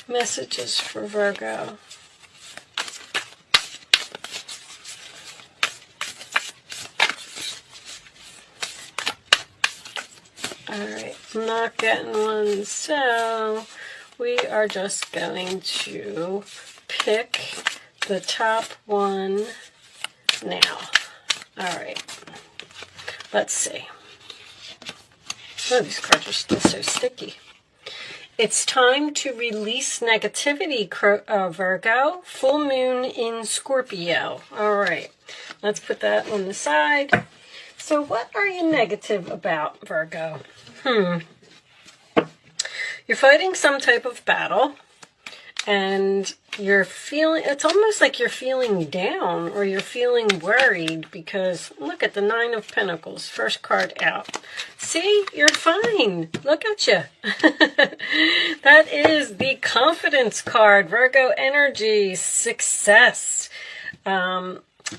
Messages for Virgo. Alright, I'm not getting one, so we are just going to pick the top one now. Alright, let's see. Oh, these cards are still so sticky. It's time to release negativity, Virgo. Full moon in Scorpio. Alright, let's put that on the side. So what are you negative about, Virgo? You're fighting some type of battle, and you're feeling, it's almost like you're feeling down, or you're feeling worried, because look at the Nine of Pentacles, first card out. See, you're fine. Look at you. That is the confidence card, Virgo energy, success.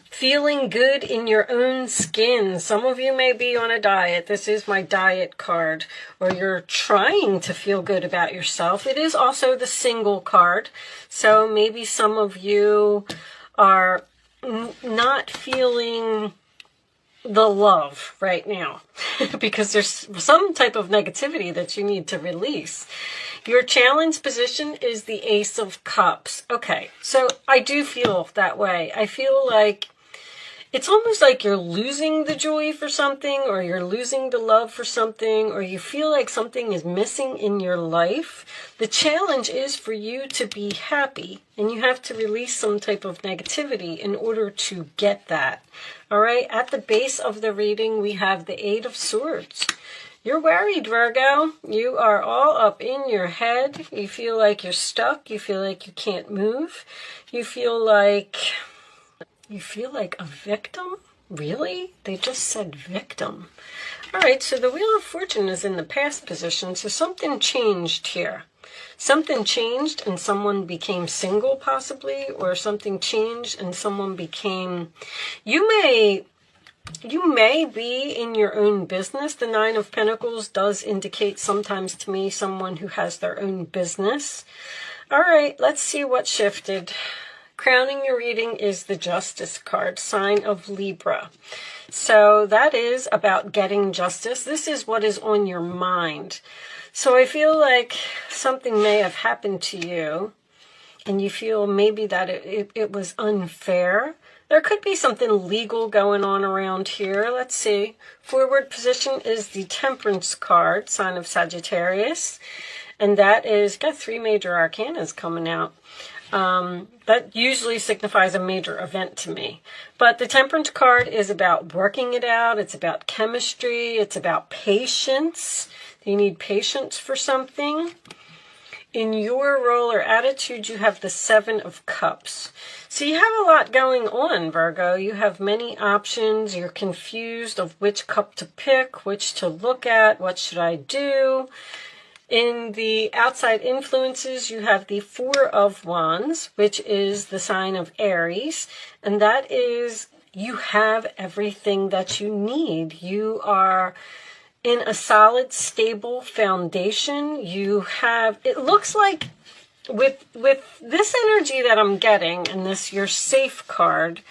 Feeling good in your own skin. Some of you may be on a diet. This is my diet card. Or you're trying to feel good about yourself. It is also the single card. So maybe some of you are not feeling the love right now. Because there's some type of negativity that you need to release. Your challenge position is the Ace of Cups. Okay, so I do feel that way. I feel like it's almost like you're losing the joy for something, or you're losing the love for something, or you feel like something is missing in your life. The challenge is for you to be happy, and you have to release some type of negativity in order to get that. All right, at the base of the reading, we have the Eight of Swords. You're worried, Virgo. You are all up in your head. You feel like you're stuck. You feel like you can't move. You feel like a victim? Really? They just said victim. All right, so the Wheel of Fortune is in the past position, so something changed here. Something changed and someone became single, possibly, or something changed and someone became... You may be in your own business. The Nine of Pentacles does indicate sometimes to me someone who has their own business. All right, let's see what shifted. Crowning your reading is the Justice card, sign of Libra. So that is about getting justice. This is what is on your mind. So I feel like something may have happened to you, and you feel maybe that it was unfair. There could be something legal going on around here. Let's see. Forward position is the Temperance card, sign of Sagittarius. And that is, got 3 major arcanas coming out. That usually signifies a major event to me. But the Temperance card is about working it out. It's about chemistry. It's about patience. You need patience for something. In your role or attitude, you have the Seven of Cups. So you have a lot going on, Virgo. You have many options. You're confused of which cup to pick, which to look at, what should I do. In the outside influences, you have the Four of Wands, which is the sign of Aries. And that is, you have everything that you need. You are in a solid, stable foundation. You have, it looks like with this energy that I'm getting and this your safe card,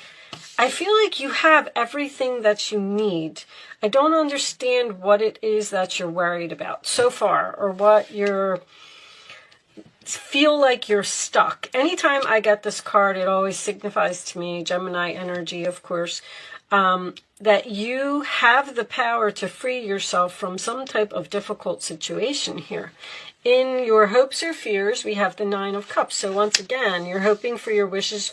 I feel like you have everything that you need. I don't understand what it is that you're worried about so far, or what you're feel like you're stuck. Anytime I get this card, it always signifies to me, Gemini energy, of course, that you have the power to free yourself from some type of difficult situation here. In your hopes or fears, we have the Nine of Cups. So once again, you're hoping for your wishes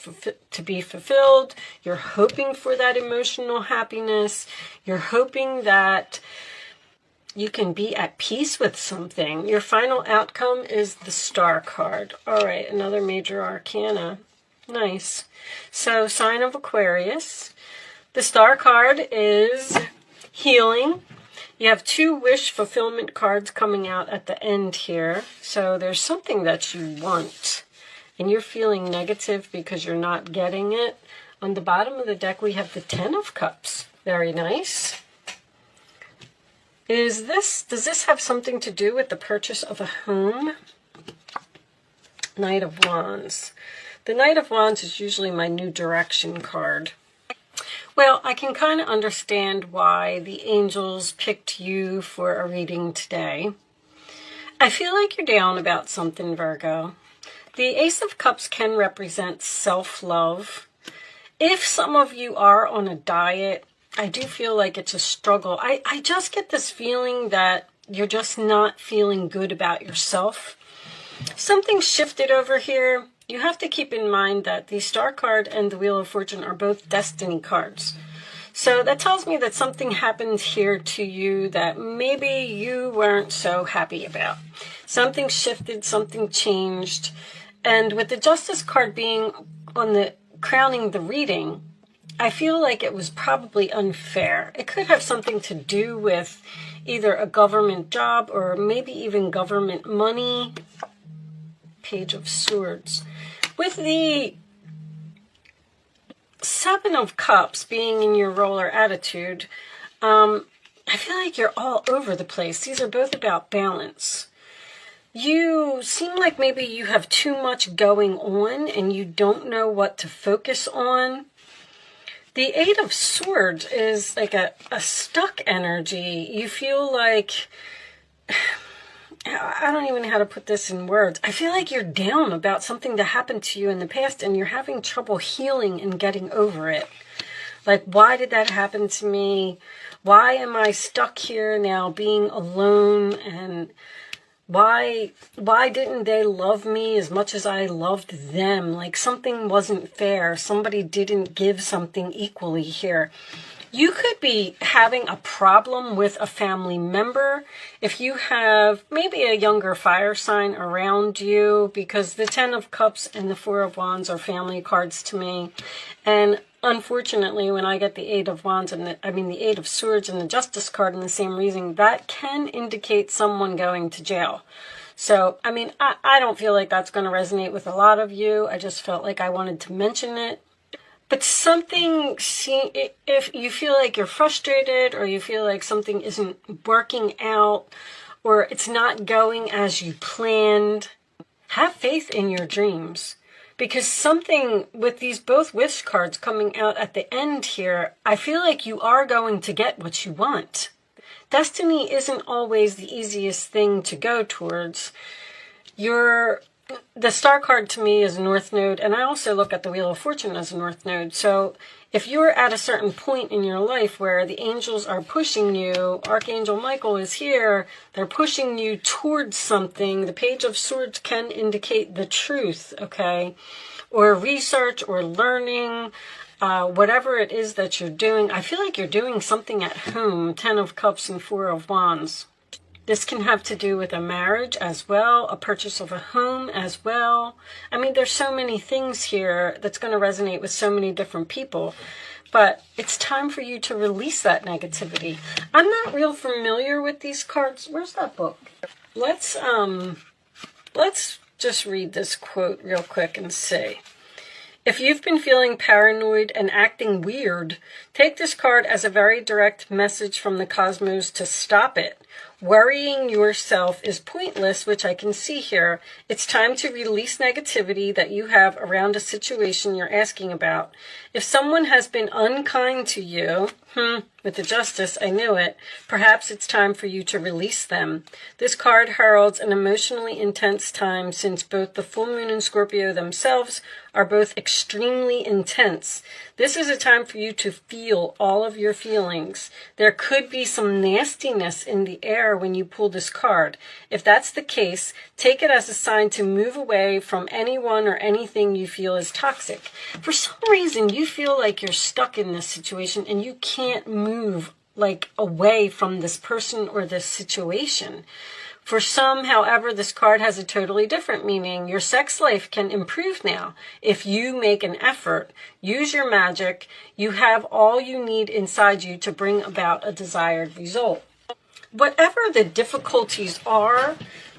to be fulfilled. You're hoping for that emotional happiness. You're hoping that you can be at peace with something. Your final outcome is the Star card. All right, another major arcana. Nice. So sign of Aquarius. The Star card is healing. You have 2 wish fulfillment cards coming out at the end here. So there's something that you want, and you're feeling negative because you're not getting it. On the bottom of the deck, we have the 10 of Cups. Very nice. Does this have something to do with the purchase of a home? Knight of Wands. The Knight of Wands is usually my new direction card. Well, I can kind of understand why the angels picked you for a reading today. I feel like you're down about something, Virgo. The Ace of Cups can represent self-love. If some of you are on a diet, I do feel like it's a struggle. I just get this feeling that you're just not feeling good about yourself. Something shifted over here. You have to keep in mind that the Star card and the Wheel of Fortune are both destiny cards. So that tells me that something happened here to you that maybe you weren't so happy about. Something shifted, something changed. And with the Justice card being on the crowning the reading, I feel like it was probably unfair. It could have something to do with either a government job or maybe even government money. Page of Swords. With the Seven of Cups being in your roller attitude, I feel like you're all over the place. These are both about balance. You seem like maybe you have too much going on and you don't know what to focus on. The Eight of Swords is like a stuck energy. You feel like, I don't even know how to put this in words. I feel like you're down about something that happened to you in the past and you're having trouble healing and getting over it. Like, why did that happen to me? Why am I stuck here now being alone? And why didn't they love me as much as I loved them? Like, something wasn't fair. Somebody didn't give something equally here. You could be having a problem with a family member if you have maybe a younger fire sign around you, because the Ten of Cups and the Four of Wands are family cards to me. And unfortunately, when I get the Eight of Wands and the Eight of Swords and the Justice card in the same reading, that can indicate someone going to jail. So, I mean, I don't feel like that's going to resonate with a lot of you. I just felt like I wanted to mention it. But something, if you feel like you're frustrated or you feel like something isn't working out or it's not going as you planned, have faith in your dreams. Because something with these both wish cards coming out at the end here, I feel like you are going to get what you want. Destiny isn't always the easiest thing to go towards. The Star card to me is a North Node, and I also look at the Wheel of Fortune as a North Node. So if you're at a certain point in your life where the angels are pushing you, Archangel Michael is here, they're pushing you towards something. The Page of Swords can indicate the truth, okay? Or research or learning, whatever it is that you're doing. I feel like you're doing something at home, Ten of Cups and Four of Wands. This can have to do with a marriage as well, a purchase of a home as well. I mean, there's so many things here that's going to resonate with so many different people. But it's time for you to release that negativity. I'm not real familiar with these cards. Where's that book? Let's just read this quote real quick and see. If you've been feeling paranoid and acting weird, take this card as a very direct message from the cosmos to stop it. Worrying yourself is pointless, which I can see here. It's time to release negativity that you have around a situation you're asking about. If someone has been unkind to you, with the Justice, I knew it, perhaps it's time for you to release them. This card heralds an emotionally intense time since both the full moon and Scorpio themselves are both extremely intense. This is a time for you to feel all of your feelings. There could be some nastiness in the air when you pull this card. If that's the case, take it as a sign to move away from anyone or anything you feel is toxic. For some reason, you feel like you're stuck in this situation and you can't move like away from this person or this situation. For some, however, this card has a totally different meaning. Your sex life can improve now. If you make an effort, use your magic, you have all you need inside you to bring about a desired result. Whatever the difficulties are,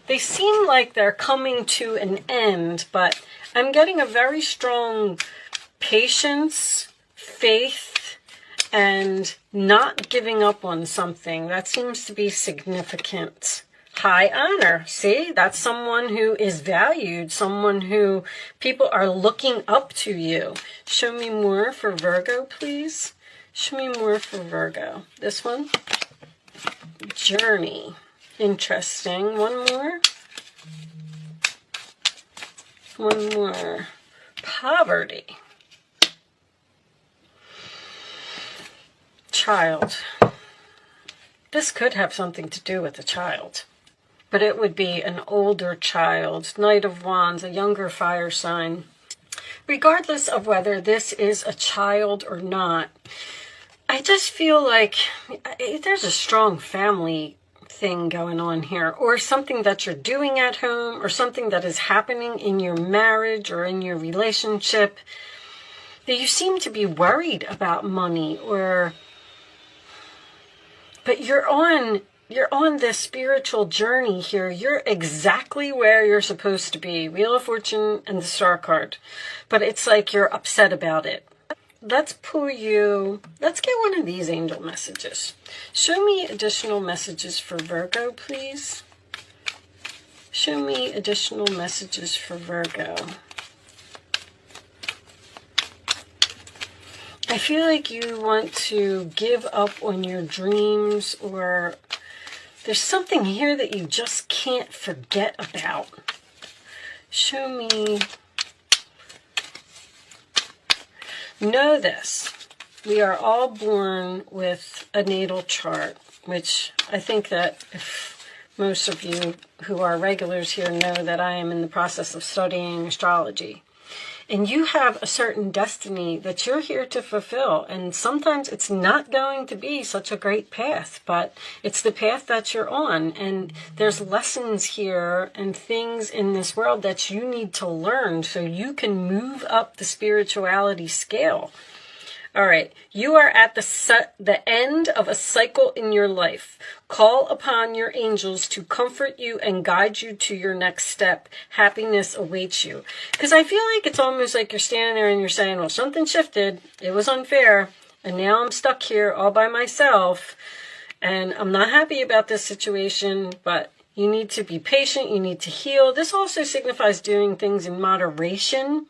they seem like they're coming to an end, but I'm getting a very strong patience, faith, and not giving up on something. That seems to be significant. high honor. See, that's someone who is valued, someone who people are looking up to you. Show me more for Virgo, please. Show me more for Virgo. This one, journey. Interesting. One more. One more. Poverty. Child. This could have something to do with a child, but it would be an older child, Knight of Wands, a younger fire sign. Regardless of whether this is a child or not, I just feel like there's a strong family thing going on here, or something that you're doing at home, or something that is happening in your marriage or in your relationship, that you seem to be worried about money, but you're on this spiritual journey here. You're exactly where you're supposed to be. Wheel of Fortune and the Star card. But it's like you're upset about it. Let's get one of these angel messages. Show me additional messages for Virgo, please. Show me additional messages for Virgo. I feel like you want to give up on your dreams, or there's something here that you just can't forget about. Show me. Know this. We are all born with a natal chart, which I think that if most of you who are regulars here know that I am in the process of studying astrology. And you have a certain destiny that you're here to fulfill. And sometimes it's not going to be such a great path, but it's the path that you're on. And there's lessons here and things in this world that you need to learn so you can move up the spirituality scale. All right, you are at the end of a cycle in your life. Call upon your angels to comfort you and guide you to your next step. Happiness awaits you. Because I feel like it's almost like you're standing there and you're saying, well, something shifted. It was unfair. And now I'm stuck here all by myself. And I'm not happy about this situation, but you need to be patient. You need to heal. This also signifies doing things in moderation.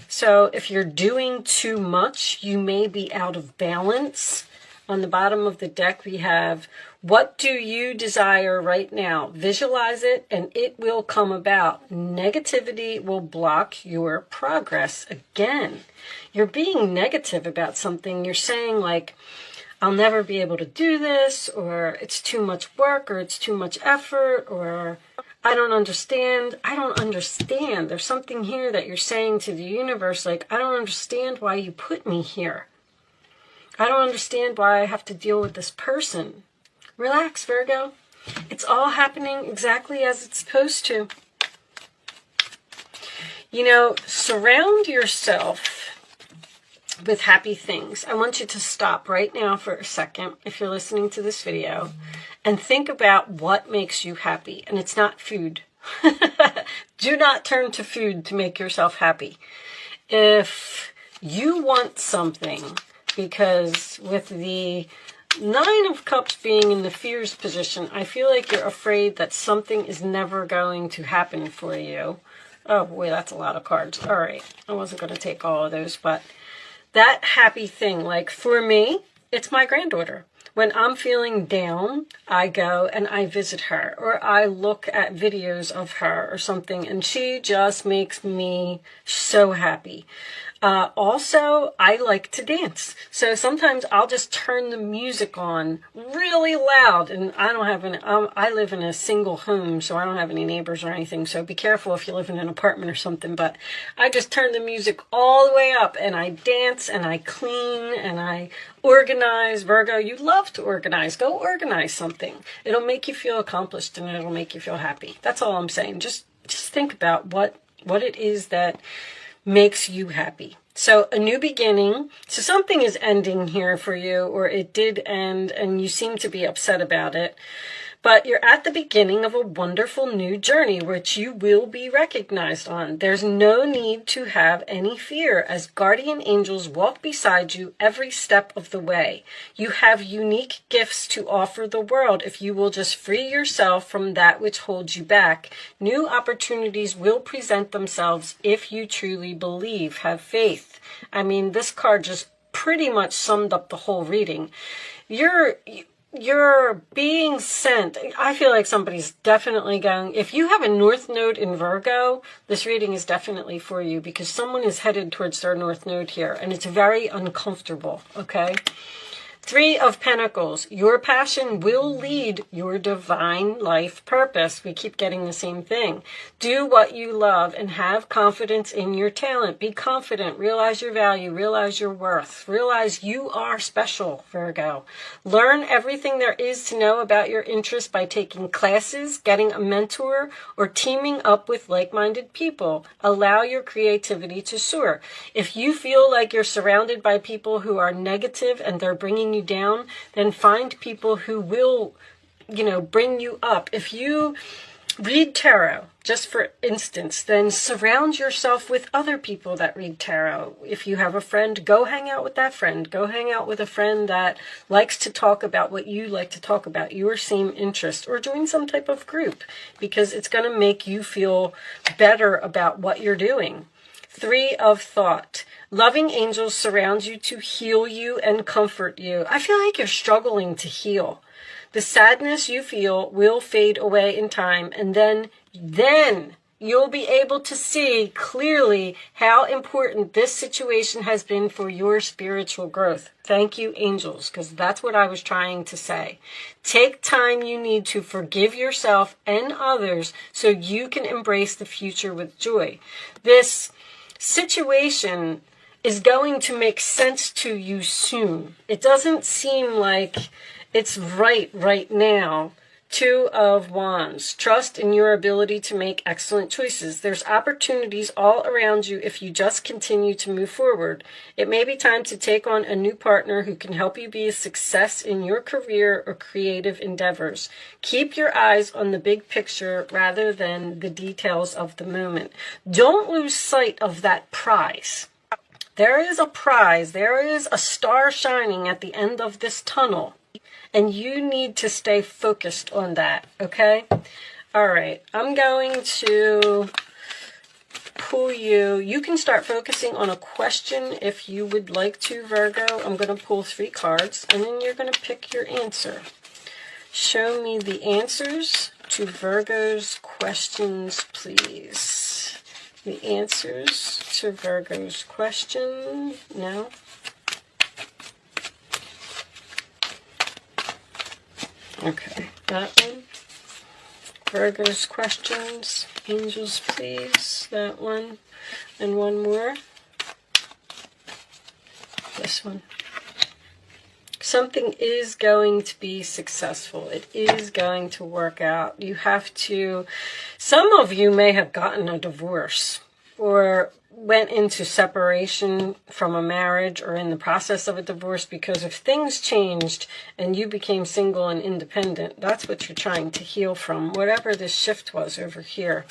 So if you're doing too much, you may be out of balance. On the bottom of the deck, we have, what do you desire right now? Visualize it and it will come about. Negativity will block your progress. Again, you're being negative about something. You're saying like, I'll never be able to do this, or it's too much work, or it's too much effort, or I don't understand. I don't understand. There's something here that you're saying to the universe, like, I don't understand why you put me here. I don't understand why I have to deal with this person. Relax, Virgo. It's all happening exactly as it's supposed to. You know, surround yourself with happy things. I want you to stop right now for a second, if you're listening to this video, and think about what makes you happy. And it's not food. Do not turn to food to make yourself happy. If you want something, because with the Nine of Cups being in the fears position, I feel like you're afraid that something is never going to happen for you. Oh boy, that's a lot of cards. All right, I wasn't going to take all of those, but that happy thing, like for me, it's my granddaughter. When I'm feeling down, I go and I visit her, or I look at videos of her or something, and she just makes me so happy. Also, I like to dance. So sometimes I'll just turn the music on really loud, and I don't have I live in a single home, so I don't have any neighbors or anything. So be careful if you live in an apartment or something, but I just turn the music all the way up and I dance and I clean and I organize. Virgo, you love to organize. Go organize something. It'll make you feel accomplished and it'll make you feel happy. That's all I'm saying. Just think about what it is that makes you happy. So a new beginning. So something is ending here for you, or it did end and you seem to be upset about it. But you're at the beginning of a wonderful new journey, which you will be recognized on. There's no need to have any fear, as guardian angels walk beside you every step of the way. You have unique gifts to offer the world if you will just free yourself from that which holds you back. New opportunities will present themselves if you truly believe. Have faith. I mean, this card just pretty much summed up the whole reading. You're being sent. I feel like somebody's definitely going, if you have a North Node in Virgo, this reading is definitely for you, because someone is headed towards their North Node here, and it's very uncomfortable, okay? 3 of Pentacles. Your passion will lead your divine life purpose. We keep getting the same thing. Do what you love and have confidence in your talent. Be confident. Realize your value. Realize your worth. Realize you are special, Virgo. Learn everything there is to know about your interests by taking classes, getting a mentor, or teaming up with like-minded people. Allow your creativity to soar. If you feel like you're surrounded by people who are negative and they're bringing you down, then find people who will, bring you up. If you read tarot, just for instance, then surround yourself with other people that read tarot. If you have a friend, go hang out with that friend. Go hang out with a friend that likes to talk about what you like to talk about, your same interest, or join some type of group, because it's going to make you feel better about what you're doing. 3 of Thought. Loving angels surround you to heal you and comfort you. I feel like you're struggling to heal. The sadness you feel will fade away in time, and then you'll be able to see clearly how important this situation has been for your spiritual growth. Thank you, angels, because that's what I was trying to say. Take time you need to forgive yourself and others so you can embrace the future with joy. This situation is going to make sense to you soon. It doesn't seem like it's right now. 2 of Wands. Trust in your ability to make excellent choices. There's opportunities all around you if you just continue to move forward. It may be time to take on a new partner who can help you be a success in your career or creative endeavors. Keep your eyes on the big picture rather than the details of the moment. Don't lose sight of that prize. There is a prize. There is a star shining at the end of this tunnel. And you need to stay focused on that, okay? All right, I'm going to pull you. You can start focusing on a question if you would like to, Virgo. I'm going to pull 3 cards, and then you're going to pick your answer. Show me the answers to Virgo's questions, please. The answers to Virgo's question. No. Okay, that one. Virgo's questions. Angels, please. That one. And one more. This one. Something is going to be successful. It is going to work out. You have to... Some of you may have gotten a divorce or went into separation from a marriage or in the process of a divorce because if things changed and you became single and independent, that's what you're trying to heal from, whatever this shift was over here.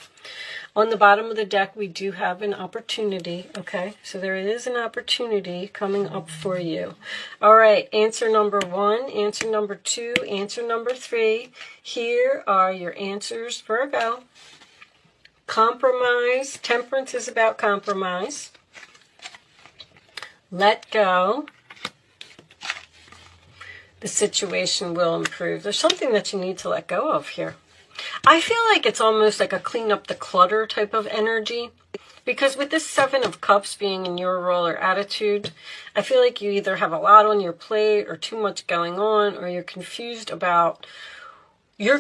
On the bottom of the deck, we do have an opportunity, okay? So there is an opportunity coming up for you. All right, answer number 1, answer number 2, answer number 3. Here are your answers, Virgo. Compromise. Temperance is about compromise. Let go. The situation will improve. There's something that you need to let go of here. I feel like it's almost like a clean up the clutter type of energy. Because with this 7 of Cups being in your role or attitude, I feel like you either have a lot on your plate or too much going on, or you're confused about your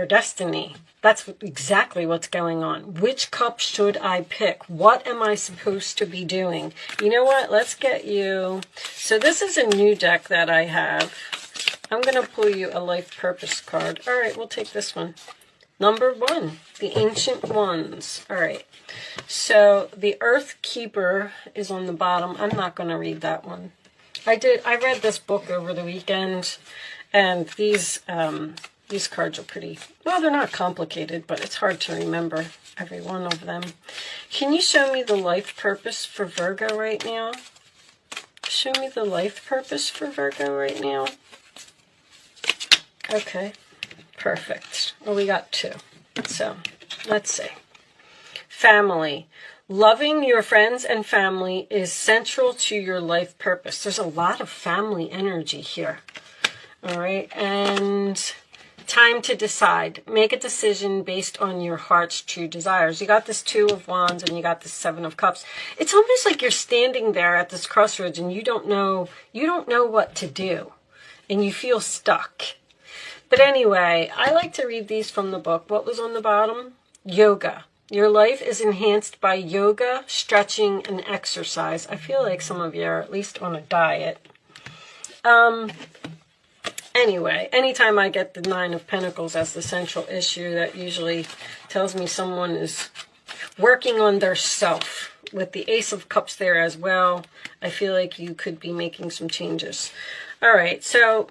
destiny. That's exactly what's going on. Which cup should I pick? What am I supposed to be doing? You know what? Let's get you. So this is a new deck that I have. I'm going to pull you a life purpose card. All right, we'll take this one. Number 1, the Ancient Ones. All right. So the Earth Keeper is on the bottom. I'm not going to read that one. I read this book over the weekend. And these cards are pretty, well, they're not complicated, but it's hard to remember every one of them. Can you show me the life purpose for Virgo right now? Show me the life purpose for Virgo right now. Okay, perfect. Well, we got 2. So, let's see. Family. Loving your friends and family is central to your life purpose. There's a lot of family energy here. All right, and time to decide. Make a decision based on your heart's true desires. You got this 2 of Wands and you got this 7 of Cups. It's almost like you're standing there at this crossroads and you don't know what to do, and you feel stuck. But anyway, I like to read these from the book. What was on the bottom? Yoga. Your life is enhanced by yoga, stretching, and exercise. I feel like some of you are at least on a diet. Anyway, anytime I get the 9 of Pentacles as the central issue, that usually tells me someone is working on their self. With the Ace of Cups there as well, I feel like you could be making some changes. All right, so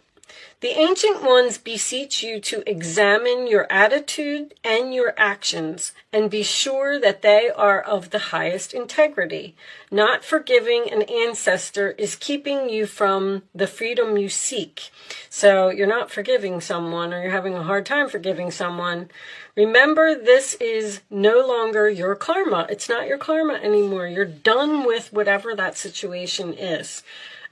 the ancient ones beseech you to examine your attitude and your actions and be sure that they are of the highest integrity. Not forgiving an ancestor is keeping you from the freedom you seek. So you're not forgiving someone, or you're having a hard time forgiving someone. Remember, this is no longer your karma. It's not your karma anymore. You're done with whatever that situation is.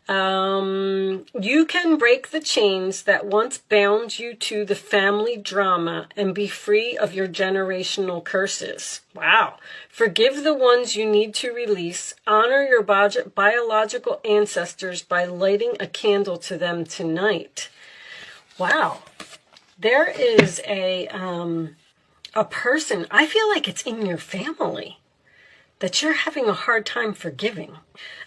You can break the chains that once bound you to the family drama and be free of your generational curses. Wow. Forgive the ones you need to release. Honor your biological ancestors by lighting a candle to them tonight. Wow. There is a person, I feel like it's in your family, that you're having a hard time forgiving.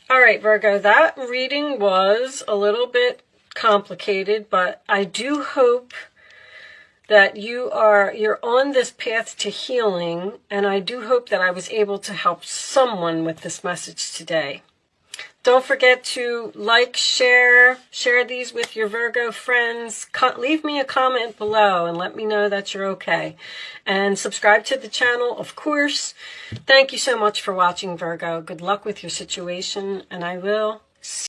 All right, Virgo, that reading was a little bit complicated, but I do hope that you're on this path to healing, and I do hope that I was able to help someone with this message today. Don't forget to like, share these with your Virgo friends. Leave me a comment below and let me know that you're okay. And subscribe to the channel, of course. Thank you so much for watching, Virgo. Good luck with your situation, and I will